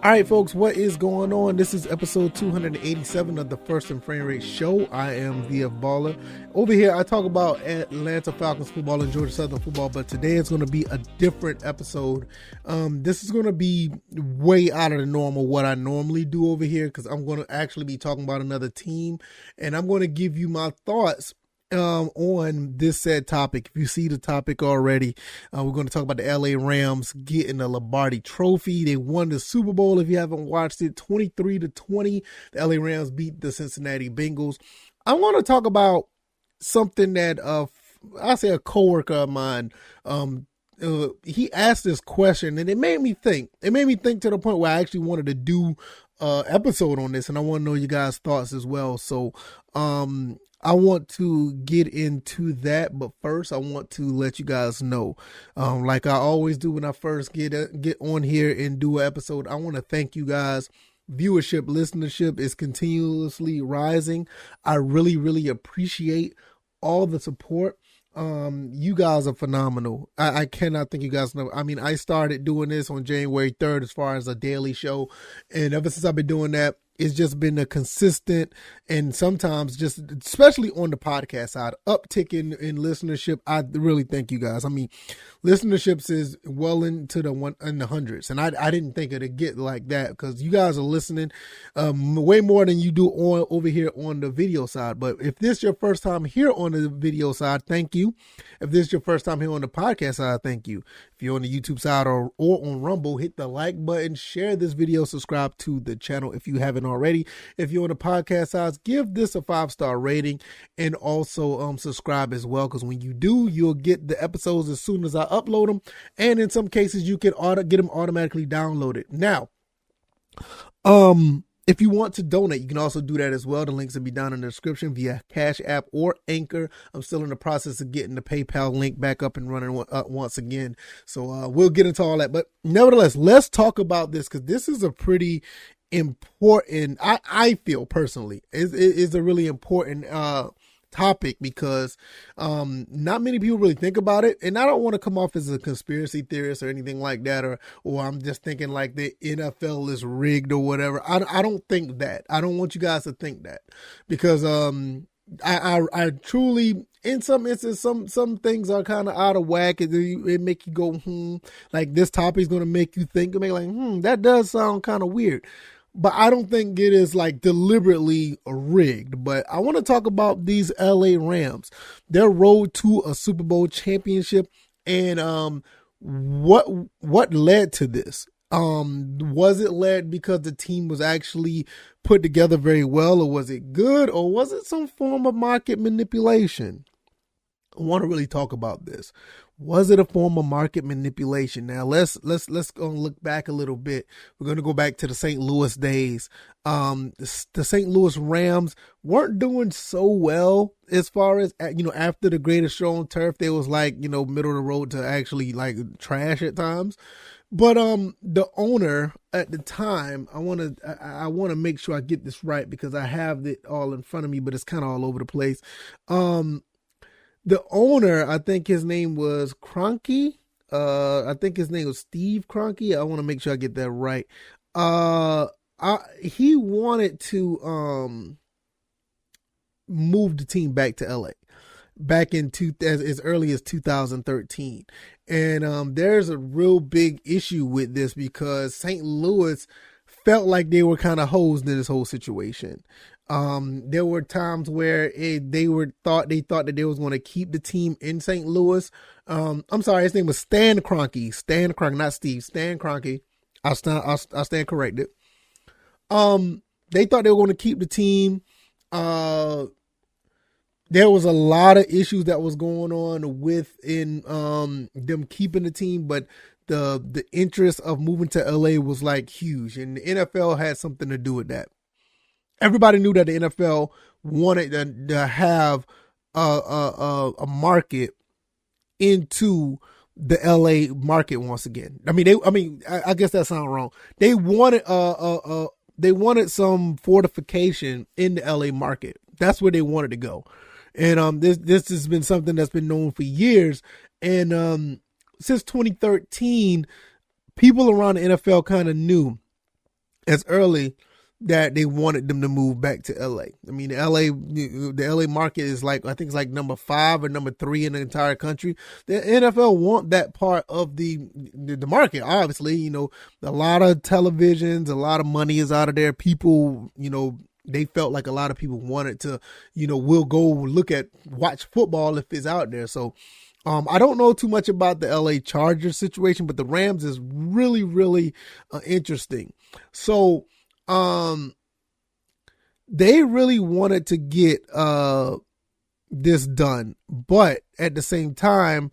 All right, folks, what is going on? This is episode 287 of the First and Frame Rate Show. I am VF Baller. Over here, I talk about Atlanta Falcons football and Georgia Southern football, but today it's going to be a different episode. This is going to be way out of the normal what I normally do over here, because I'm going to actually be talking about another team, and I'm going to give you my thoughts on this said topic. If you see the topic already, we're going to talk about the LA Rams getting the Lombardi trophy. They won the Super Bowl. If you haven't watched it, 23-20, the LA Rams beat the Cincinnati Bengals. I want to talk about something that I say a coworker of mine, he asked this question, and it made me think. It made me think to the point where I actually wanted to do an episode on this, and I want to know you guys' thoughts as well. So, I want to get into that, but first I want to let you guys know, like I always do when I first get on here and do an episode, I want to thank you guys. Viewership, listenership is continuously rising. I really, really appreciate all the support. You guys are phenomenal. I cannot thank you guys enough. I mean, I started doing this on January 3rd as far as a daily show, and ever since I've been doing that, it's just been a consistent and sometimes just, especially on the podcast side, uptick in listenership. I really thank you guys. I mean, listenerships is well into the hundreds, and I didn't think it'd get like that because you guys are listening way more than you do over here on the video side. But if this is your first time here on the video side, thank you. If this is your first time here on the podcast side, thank you. If you're on the YouTube side or on Rumble, hit the like button, share this video, subscribe to the channel if you haven't already. If you're on the podcast side, give this a 5-star rating and also subscribe as well, because when you do, you'll get the episodes as soon as I upload them, and in some cases you can get them automatically downloaded. Now, if you want to donate, you can also do that as well. The links will be down in the description via CashApp or Anchor. I'm still in the process of getting the PayPal link back up and running once again. So we'll get into all that. But nevertheless, let's talk about this, because this is a pretty important, I feel personally, is a really important topic, because not many people really think about it, and I don't want to come off as a conspiracy theorist or anything like that, or I'm just thinking like the NFL is rigged or whatever. I don't think that. I don't want you guys to think that, because I truly, in some instances, some things are kind of out of whack. It make you go like this topic is going to make you think, make like that does sound kind of weird. But I don't think it is like deliberately rigged. But I want to talk about these LA Rams, their road to a Super Bowl championship, and what led to this. Was it led because the team was actually put together very well, or was it good, or was it some form of market manipulation? I want to really talk about this. Was it a form of market manipulation? Now let's go look back a little bit. We're going to go back to the St. Louis days. The St. Louis Rams weren't doing so well as far as, after the greatest show on turf, they was like, middle of the road to actually like trash at times. But the owner at the time, I want to make sure I get this right, because I have it all in front of me, but it's kind of all over the place. The owner, I think his name was Kroenke. I think his name was Steve Kroenke. I want to make sure I get that right. He wanted to move the team back to LA back in as early as 2013. And there's a real big issue with this, because St. Louis felt like they were kind of hosed in this whole situation. There were times where they thought that they was going to keep the team in St. Louis. I'm sorry, his name was Stan Kroenke. Stan Kroenke, not Steve. Stan Kroenke. I'll stand corrected. They thought they were going to keep the team. There was a lot of issues that was going on within them keeping the team, but the interest of moving to LA was like huge, and the NFL had something to do with that. Everybody knew that the NFL wanted to have a market into the LA market once again. I guess that sounds wrong. They wanted some fortification in the LA market. That's where they wanted to go. And this has been something that's been known for years. And since 2013, people around the NFL kind of knew as early that they wanted them to move back to LA. I mean, the LA market is like, I think it's like number 5 or number 3 in the entire country. The NFL want that part of the market. Obviously, a lot of televisions, a lot of money is out of there. People, they felt like a lot of people wanted to, will go watch football if it's out there. So, I don't know too much about the LA Chargers situation, but the Rams is really, really interesting. So, they really wanted to get this done, but at the same time,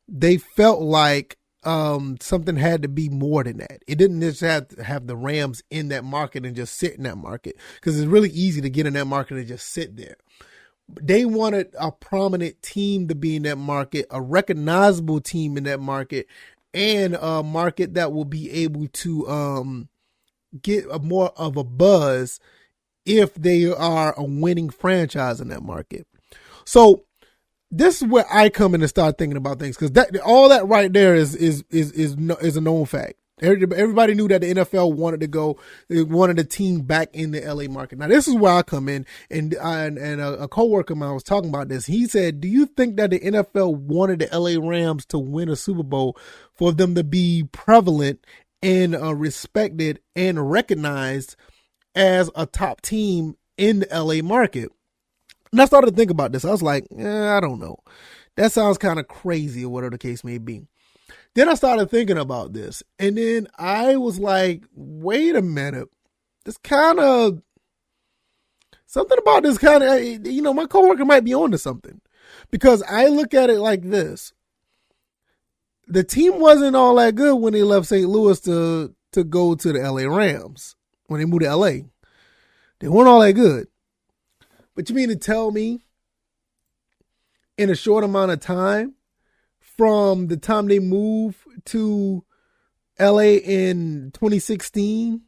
they felt like something had to be more than that. It didn't just have to have the Rams in that market and just sit in that market, because it's really easy to get in that market and just sit there. They wanted a prominent team to be in that market, a recognizable team in that market, and a market that will be able to get more of a buzz if they are a winning franchise in that market. So this is where I come in and start thinking about things, because all that right there is a known fact. Everybody knew that the NFL wanted a team back in the LA market. Now this is where I come in, and a coworker of mine was talking about this. He said, "Do you think that the NFL wanted the LA Rams to win a Super Bowl for them to be prevalent and respected and recognized as a top team in the LA market?" And I started to think about this. I was like, I don't know. That sounds kind of crazy, or whatever the case may be. Then I started thinking about this, and then I was like, wait a minute. This kind of, something about this kind of, my coworker might be onto something. Because I look at it like this. The team wasn't all that good when they left St. Louis to go to the LA Rams. When they moved to LA. They weren't all that good. But you mean to tell me, in a short amount of time, from the time they moved to LA in 2016,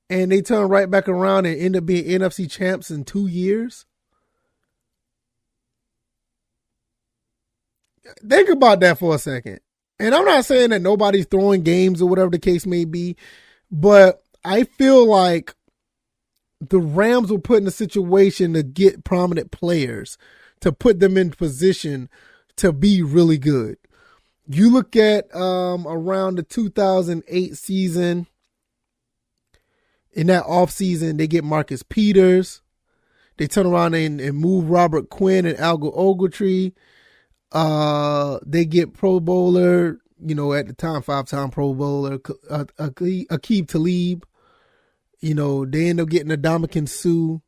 and they turned right back around and end up being NFC champs in 2 years? Think about that for a second. And I'm not saying that nobody's throwing games or whatever the case may be, but I feel like the Rams were put in a situation to get prominent players, to put them in position to be really good. You look at around the 2008 season, in that offseason, they get Marcus Peters. They turn around and move Robert Quinn and Algo Ogletree. They get Pro Bowler, at the time, 5-time Pro Bowler, Aqib Talib. They end up getting Ndamukong Suh.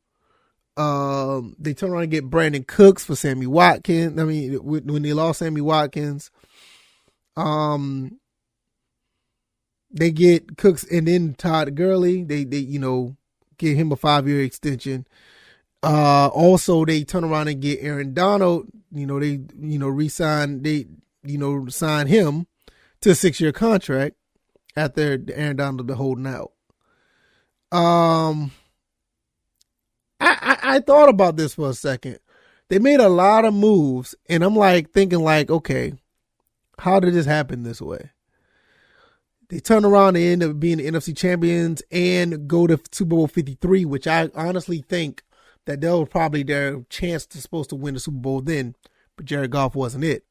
They turn around and get Brandon Cooks for Sammy Watkins. I mean, when they lost Sammy Watkins, they get Cooks and then Todd Gurley. They get him a 5-year extension. Also they turn around and get Aaron Donald. They sign him to a 6-year contract after Aaron Donald been holding out. I thought about this for a second. They made a lot of moves, and I'm thinking okay, how did this happen this way? They turn around and end up being the NFC champions and go to Super Bowl 53, which I honestly think that that was probably their chance to supposed to win the Super Bowl then, but Jared Goff wasn't it.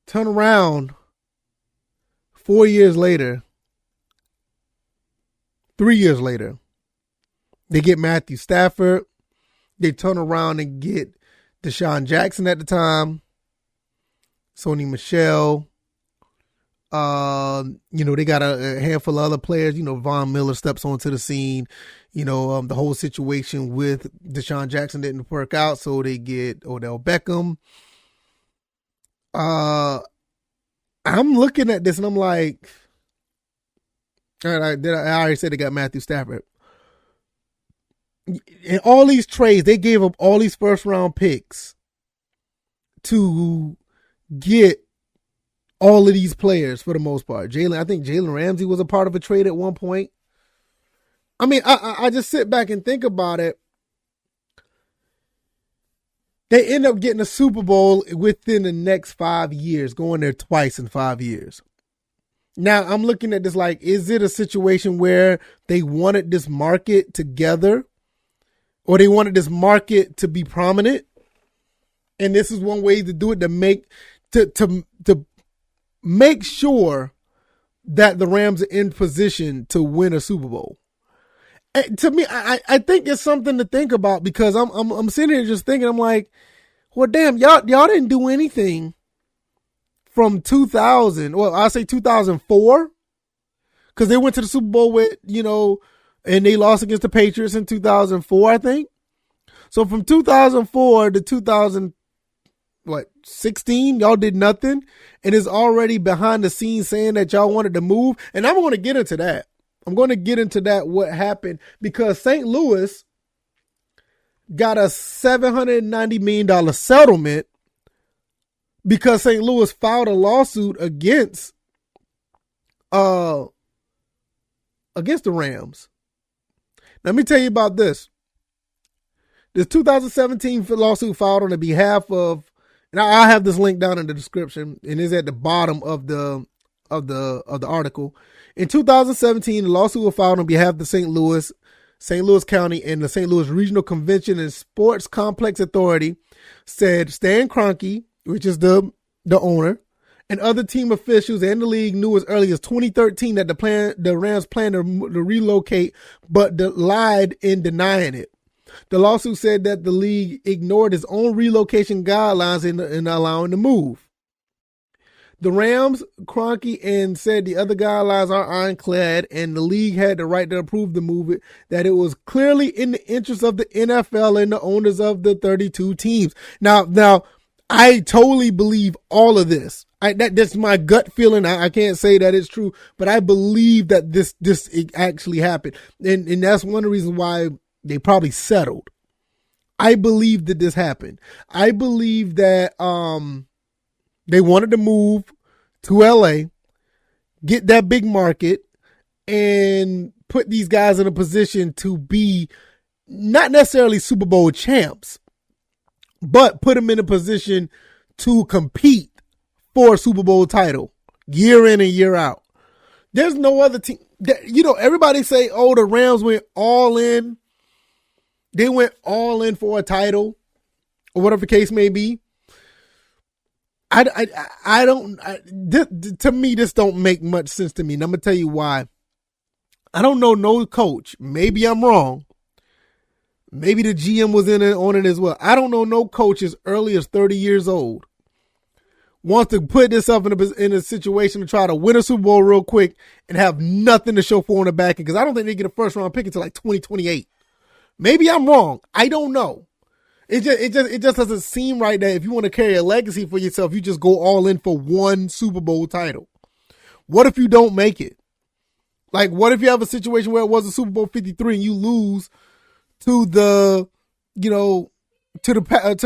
Turn around 4 years later, 3 years later, they get Matthew Stafford. They turn around and get Deshaun Jackson at the time, Sony Michel. They got a handful of other players. Von Miller steps onto the scene. The whole situation with Deshaun Jackson didn't work out, so they get Odell Beckham. I'm looking at this and I'm like, all right, I already said they got Matthew Stafford. In all these trades, they gave up all these first round picks to get all of these players for the most part. I think Jalen Ramsey was a part of a trade at one point. I mean, I just sit back and think about it. They end up getting a Super Bowl within the next 5 years, going there twice in 5 years. Now I'm looking at this like, is it a situation where they wanted this market together, or they wanted this market to be prominent? And this is one way to do it, to make sure that the Rams are in position to win a Super Bowl. And to me, I think it's something to think about, because I'm sitting here just thinking, I'm like, well, damn, y'all didn't do anything from 2000. Well, I'll say 2004, because they went to the Super Bowl with, and they lost against the Patriots in 2004, I think. So from 2004 to 2016, y'all did nothing, and it's already behind the scenes saying that y'all wanted to move. And I'm going to get into that. What happened, because St. Louis got a $790 million settlement because St. Louis filed a lawsuit against the Rams. Let me tell you about this. This 2017 lawsuit filed on the behalf of, and I have this link down in the description, and it's at the bottom of the article. In 2017, the lawsuit was filed on behalf of the St. Louis County, and the St. Louis Regional Convention and Sports Complex Authority said Stan Kroenke, which is the owner, and other team officials and the league knew as early as 2013 that the Rams planned to relocate, but lied in denying it. The lawsuit said that the league ignored its own relocation guidelines in allowing the move. The Rams, Kroenke, and said the other guidelines are ironclad, and the league had the right to approve the move, that it was clearly in the interest of the NFL and the owners of the 32 teams. Now, I totally believe all of this. That's my gut feeling. I can't say that it's true, but I believe that this actually happened, and that's one of the reasons why they probably settled. I believe that this happened. I believe that they wanted to move to LA, get that big market, and put these guys in a position to be not necessarily Super Bowl champs, but put them in a position to compete for a Super Bowl title year in and year out. There's no other team. Everybody say, oh, the Rams went all in. They went all in for a title, or whatever the case may be. To me, this don't make much sense to me. And I'm going to tell you why. I don't know no coach. Maybe I'm wrong. Maybe the GM was on it as well. I don't know no coach as early as 30 years old wants to put himself in a situation to try to win a Super Bowl real quick and have nothing to show for in the back end, because I don't think they get a first round pick until like 2028. Maybe I'm wrong. I don't know. It just doesn't seem right that if you want to carry a legacy for yourself, you just go all in for one Super Bowl title. What if you don't make it? Like, what if you have a situation where it was a Super Bowl 53 and you lose to the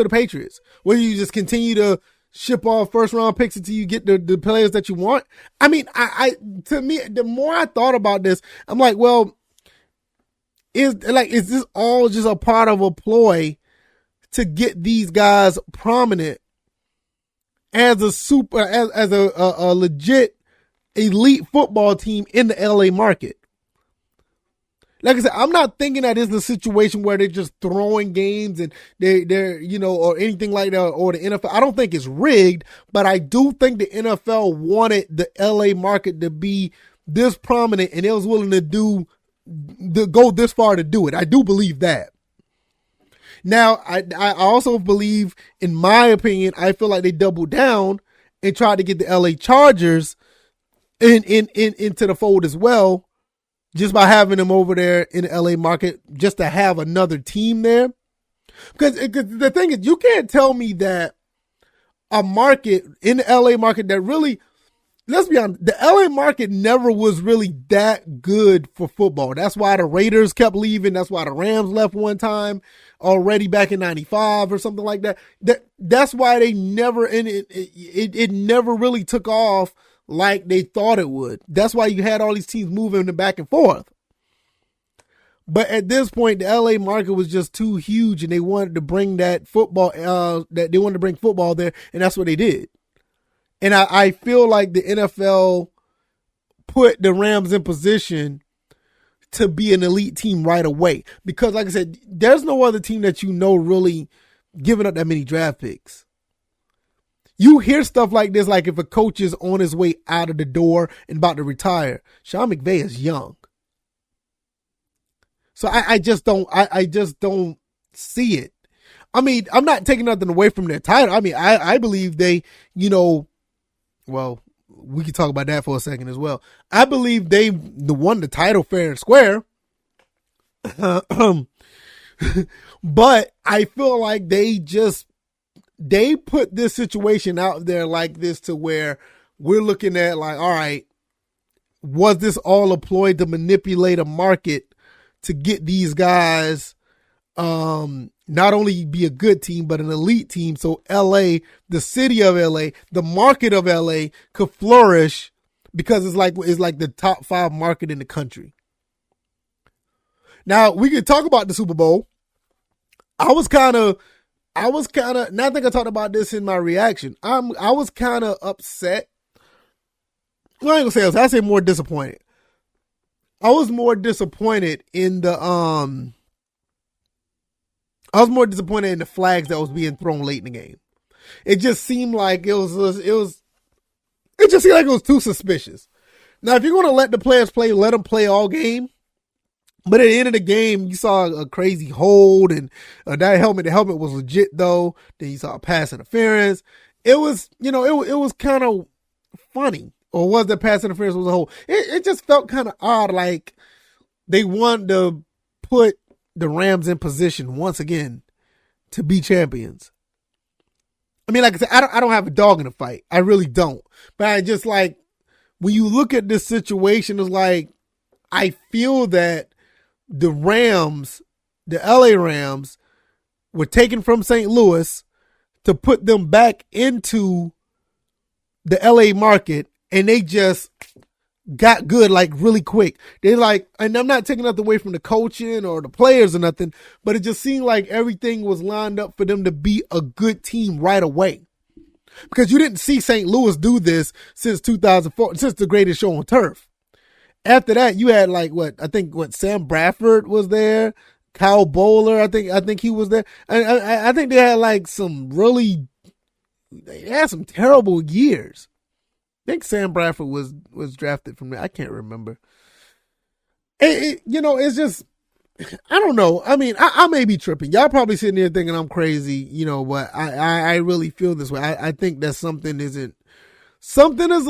Patriots? Where you just continue to ship off first round picks until you get the players that you want? I mean, to me, the more I thought about this, I'm like, well, is this all just a part of a ploy to get these guys prominent as a legit elite football team in the LA market? Like I said, I'm not thinking that it's a situation where they're just throwing games and they're or anything like that, or the NFL. I don't think it's rigged, but I do think the NFL wanted the LA market to be this prominent, and they was willing to go this far to do it. I do believe that. Now, I also believe, in my opinion, I feel like they doubled down and tried to get the LA Chargers into the fold as well, just by having them over there in the LA market, just to have another team there. Because the thing is, you can't tell me that a market in the LA market that really, let's be honest, the LA market never was really that good for football. That's why the Raiders kept leaving. That's why the Rams left one time already back in 95 or something like that. That's why they never, and it never really took off like they thought it would. That's why you had all these teams moving back and forth. But at this point, the LA market was just too huge, and they wanted to bring that football, they wanted to bring football there, and that's what they did. And I feel like the NFL put the Rams in position to be an elite team right away. Because like I said, there's no other team that really giving up that many draft picks. You hear stuff like this, like if a coach is on his way out of the door and about to retire. Sean McVay is young. So I just don't see it. I mean, I'm not taking nothing away from their title. I mean, I believe they, well, we can talk about that for a second as well. I believe they won the title fair and square. But I feel like they put this situation out there like this to where we're looking at like, all right, was this all a ploy to manipulate a market to get these guys not only be a good team, but an elite team. So LA, the city of LA, the market of LA could flourish because it's like the top 5 market in the country. Now we can talk about the Super Bowl. I was kind of, and I think I talked about this in my reaction. I was kind of upset. Well, I ain't gonna say I say more disappointed. I was more disappointed in the flags that was being thrown late in the game. It just seemed like it was too suspicious. Now, if you're going to let the players play, let them play all game. But at the end of the game, you saw a crazy hold, and the helmet was legit though. Then you saw a pass interference. It was, it was kind of funny. Or was that pass interference was a hold? It just felt kind of odd, like they wanted to put the Rams in position once again to be champions. I mean, like I said, I don't have a dog in the fight. I really don't. But I just like, when you look at this situation, it's like, I feel that the Rams, the LA Rams, were taken from St. Louis to put them back into the LA market, and they just got good like really quick. They like, and I'm not taking nothing away from the coaching or the players or nothing, but it just seemed like everything was lined up for them to be a good team right away. Because you didn't see St. Louis do this since 2004, since The Greatest Show on Turf. After that, you had like Sam Bradford was there, Kyle Bowler, I think he was there. I think they had like they had some terrible years. I think Sam Bradford was drafted from there. I can't remember. It's just, I don't know. I mean, I may be tripping. Y'all probably sitting there thinking I'm crazy, but I really feel this way. I think that something is a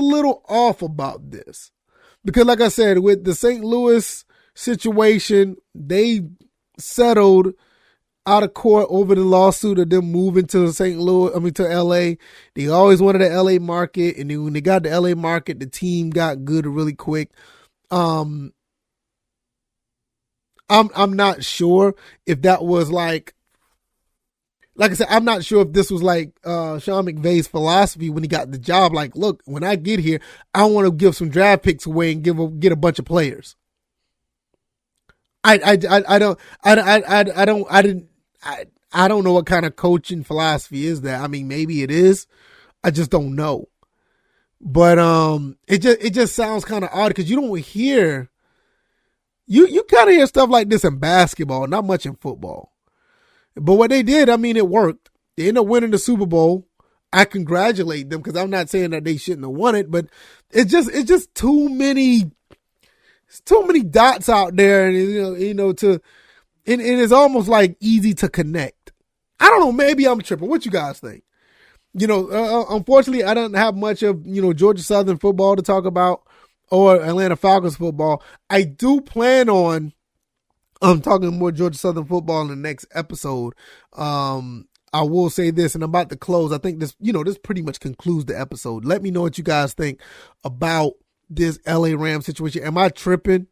little off about this. Because like I said, with the St. Louis situation, they settled out of court over the lawsuit of them moving to to LA. They always wanted the LA market, and then when they got the LA market, the team got good really quick. I'm not sure if that was like I said, I'm not sure if this was like Sean McVay's philosophy when he got the job. Like, look, when I get here, I want to give some draft picks away and get a bunch of players. I don't know what kind of coaching philosophy is that. I mean, maybe it is. I just don't know. But it just sounds kind of odd because you don't hear. You kind of hear stuff like this in basketball, not much in football. But what they did, I mean, it worked. They ended up winning the Super Bowl. I congratulate them because I'm not saying that they shouldn't have won it, but it's just too many dots out there, and and it's almost like easy to connect. I don't know. Maybe I'm tripping. What you guys think? Unfortunately, I don't have much of Georgia Southern football to talk about or Atlanta Falcons football. I do plan on talking more Georgia Southern football in the next episode. I will say this, and I'm about to close. I think this pretty much concludes the episode. Let me know what you guys think about this LA Rams situation. Am I tripping?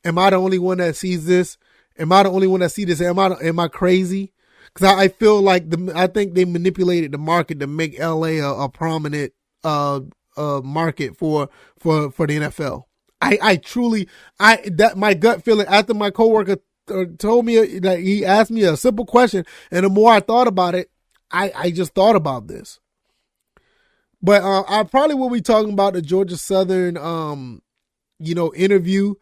Am I the only one that sees this? Am I the only one that see this? Am I crazy? Because I feel like I think they manipulated the market to make LA a prominent market for the NFL. I truly, my gut feeling after my coworker told me that he asked me a simple question, and the more I thought about it, I just thought about this. But I probably will be talking about the Georgia Southern interview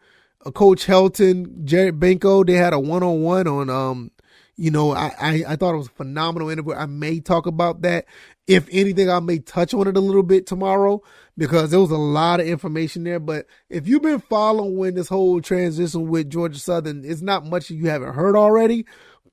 Coach Helton, Jared Benko. They had a one-on-one on, I thought it was a phenomenal interview. I may talk about that. If anything, I may touch on it a little bit tomorrow because there was a lot of information there. But if you've been following this whole transition with Georgia Southern, it's not much you haven't heard already,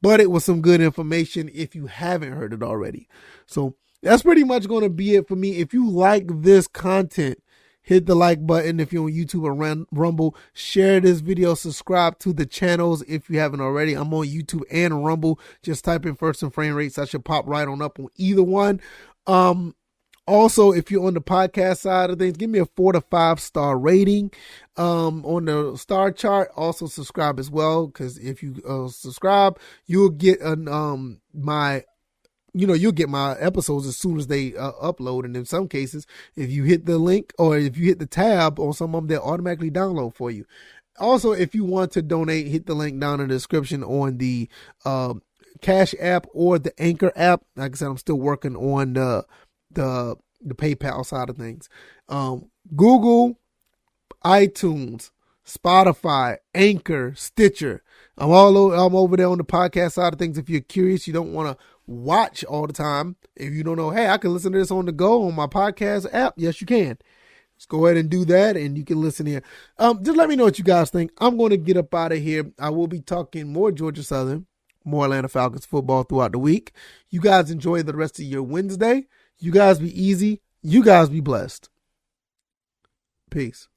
but it was some good information if you haven't heard it already. So that's pretty much going to be it for me. If you like this content, hit the like button. If you're on YouTube or Rumble, share this video, subscribe to the channels if you haven't already. I'm on YouTube and Rumble. Just type in First and Frame Rates. I should pop right on up on either one. Also, if you're on the podcast side of things, give me a 4 to 5 star rating on the star chart. Also subscribe as well, because if you subscribe, you'll get you'll get my episodes as soon as they upload. And in some cases, if you hit the link or if you hit the tab on some of them, they'll automatically download for you. Also, if you want to donate, hit the link down in the description on the Cash App or the Anchor app. Like I said, I'm still working on the PayPal side of things. Google, iTunes, Spotify, Anchor, Stitcher. I'm over there on the podcast side of things. If you're curious, you don't want to watch all the time. If you don't know, hey, I can listen to this on the go on my podcast app. Yes, you can. Let's go ahead and do that, and you can listen here. Just let me know what you guys think. I'm going to get up out of here. I will be talking more Georgia Southern, more Atlanta Falcons football throughout the week. You guys enjoy the rest of your Wednesday. You guys be easy. You guys be blessed. Peace.